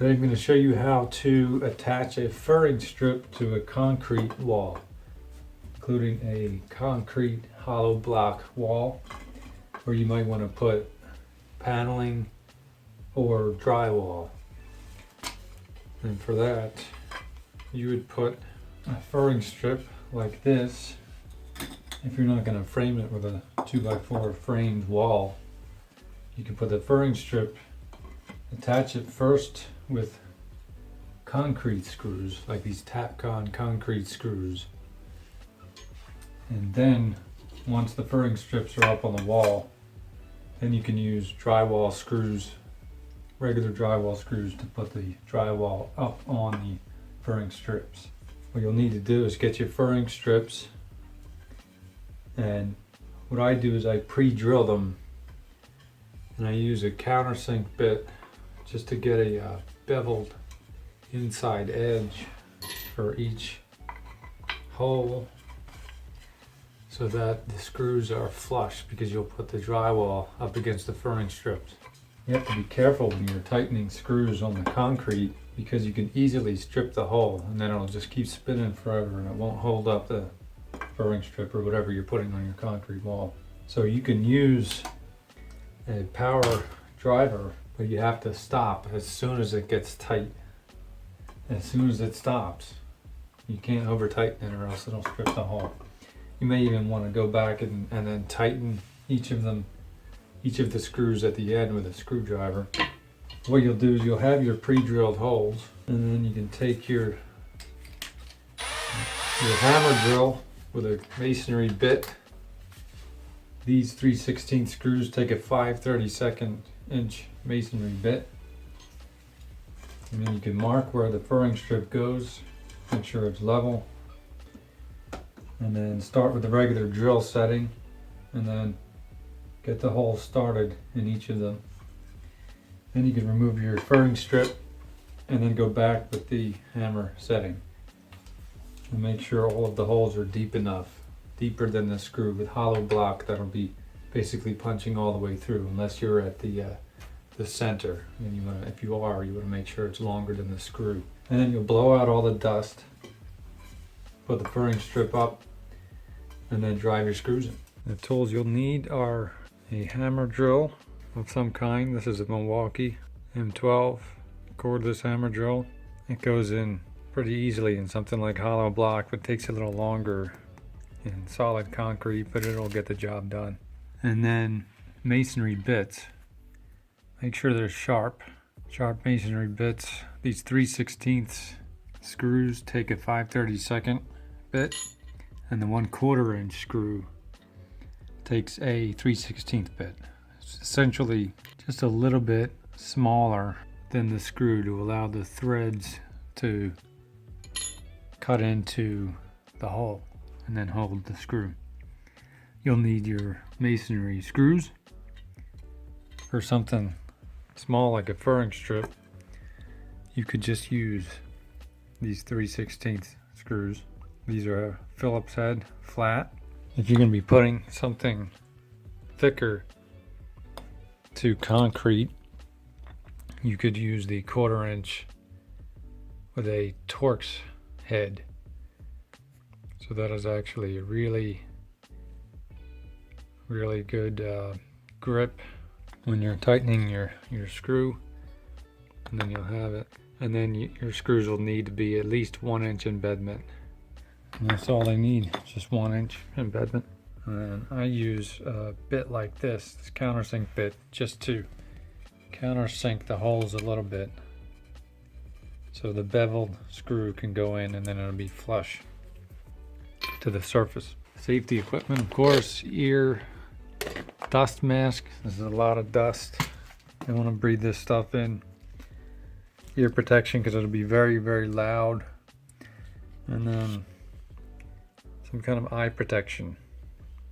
Today I'm going to show you how to attach a furring strip to a concrete wall, including a concrete hollow block wall, where you might want to put paneling or drywall. And for that, you would put a furring strip like this. If you're not going to frame it with a 2x4 framed wall, you can put the furring strip, attach it first with concrete screws, like these Tapcon concrete screws. And then once the furring strips are up on the wall, then you can use drywall screws, regular drywall screws, to put the drywall up on the furring strips. What you'll need to do is get your furring strips, and what I do is I pre-drill them, and I use a countersink bit just to get a beveled inside edge for each hole, so that the screws are flush, because you'll put the drywall up against the furring strips. You have to be careful when you're tightening screws on the concrete, because you can easily strip the hole and then it'll just keep spinning forever and it won't hold up the furring strip or whatever you're putting on your concrete wall. So you can use a power driver, but you have to stop as soon as it gets tight. As soon as it stops, you can't over tighten it or else it'll strip the hole. You may even want to go back and then tighten each of the screws at the end with a screwdriver. What you'll do is you'll have your pre-drilled holes, and then you can take your hammer drill with a masonry bit. These 3/16 screws take a 5/32 inch masonry bit, and then you can mark where the furring strip goes, make sure it's level, and then start with the regular drill setting, and then get the holes started in each of them. Then you can remove your furring strip and then go back with the hammer setting, and make sure all of the holes are deep enough, deeper than the screw with hollow block that'll be basically punching all the way through, unless you're at the center. And you want to, if you are, you want to make sure it's longer than the screw. And then you'll blow out all the dust, put the furring strip up, and then drive your screws in. The tools you'll need are a hammer drill of some kind. This is a Milwaukee M2 cordless hammer drill. It goes in pretty easily in something like hollow block, but takes a little longer in solid concrete, but it'll get the job done. And then masonry bits. Make sure they're sharp masonry bits. These 3/16 screws take a 5/32 bit, and the 1/4 inch screw takes a 3/16 bit. It's essentially just a little bit smaller than the screw to allow the threads to cut into the hole and then hold the screw. You'll need your masonry screws. For something small like a furring strip, you could just use these 3/16 screws. These are a Phillips head flat. If you're going to be putting something thicker to concrete, you could use the 1/4 inch with a Torx head. So that is actually a really good grip when you're tightening your screw, and then you'll have it. And then your screws will need to be at least 1 inch embedment. And that's all they need, just 1 inch embedment. And I use a bit like this countersink bit, just to countersink the holes a little bit, so the beveled screw can go in and then it'll be flush to the surface. Safety equipment, of course, ear dust mask. This is a lot of dust. You don't want to breathe this stuff in. Ear protection, because it'll be very, very loud. And then some kind of eye protection,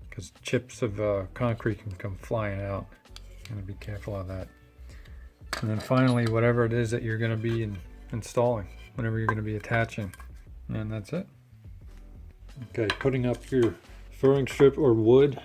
because chips of concrete can come flying out. You gotta be careful of that. And then finally, whatever it is that you're going to be installing, whatever you're going to be attaching, and that's it. Okay, putting up your furring strip or wood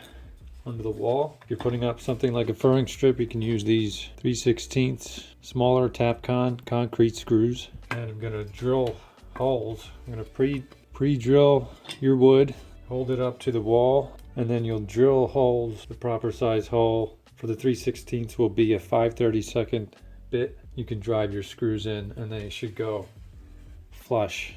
under the wall. If you're putting up something like a furring strip, you can use these 3/16 smaller Tapcon concrete screws. And I'm gonna drill holes. I'm gonna pre-drill your wood, hold it up to the wall, and then you'll drill holes. The proper size hole for the 3/16 will be a 5/32 bit. You can drive your screws in and they should go flush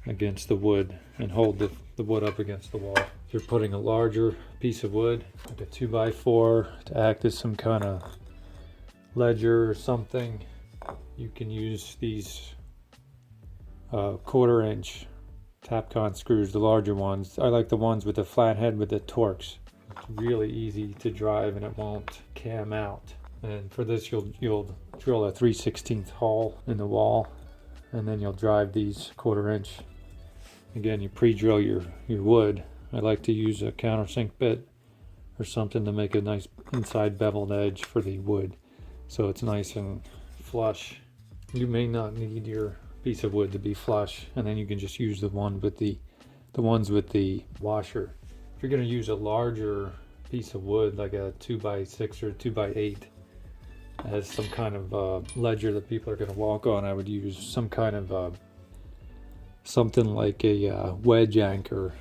against the wood and hold the wood up against the wall. If you're putting a larger piece of wood, like a 2x4, to act as some kind of ledger or something, you can use these 1/4" Tapcon screws, the larger ones. I like the ones with the flat head with the Torx. It's really easy to drive and it won't cam out. And for this you'll drill a 3/16 hole in the wall, and then you'll drive these 1/4". Again, you pre-drill your wood. I like to use a countersink bit or something to make a nice inside beveled edge for the wood, so it's nice and flush. You may not need your piece of wood to be flush, and then you can just use the ones with the washer. If you're going to use a larger piece of wood, like a 2x6 or 2x8, as some kind of ledger that people are going to walk on, I would use some kind of something like a wedge anchor.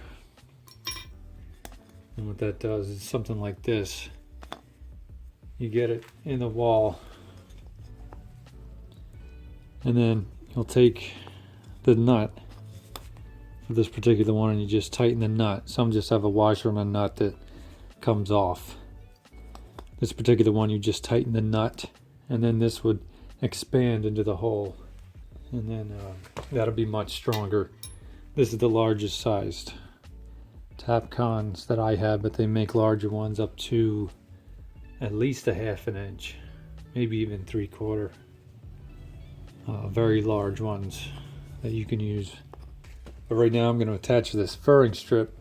And what that does is something like this. You get it in the wall, and then you'll take the nut for this particular one and you just tighten the nut. Some just have a washer on a nut that comes off. This particular one, you just tighten the nut, and then this would expand into the hole, and then that'll be much stronger. This is the largest sized Tapcons that I have, but they make larger ones up to at least a 1/2 inch, maybe even 3/4. Very large ones that you can use. But right now I'm going to attach this furring strip,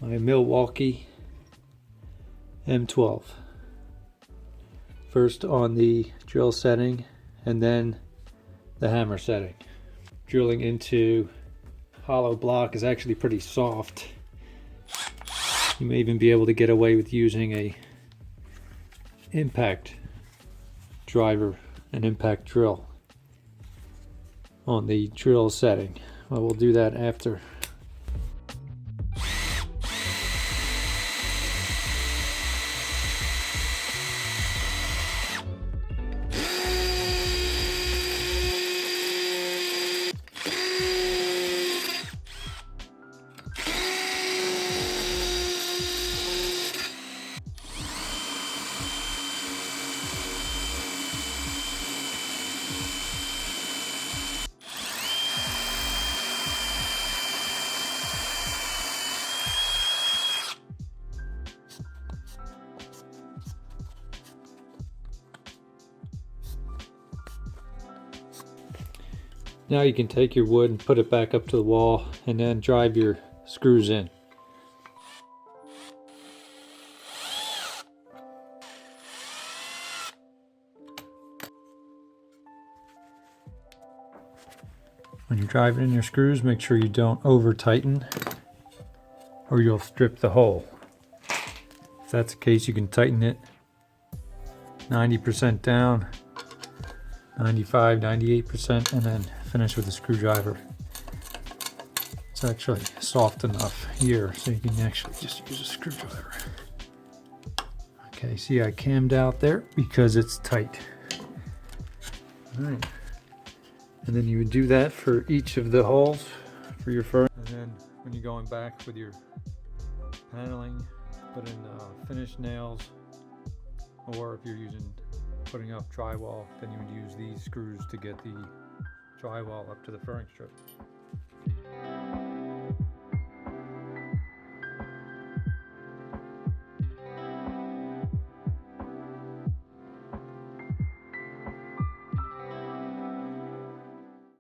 my Milwaukee M2. First on the drill setting and then the hammer setting. Drilling into hollow block is actually pretty soft. You may even be able to get away with using a impact driver, an impact drill on the drill setting. Well, we'll do that after. Now you can take your wood and put it back up to the wall and then drive your screws in. When you're driving in your screws, make sure you don't over tighten or you'll strip the hole. If that's the case, you can tighten it 90% down, 95, 98%, and then finish with a screwdriver. It's actually soft enough here so you can actually just use a screwdriver. Okay, see I cammed out there because it's tight. All right, and then you would do that for each of the holes for your fur. And then when you're going back with your paneling, put in finished nails, or if you're putting up drywall, then you would use these screws to get the drywall up to the furring strip.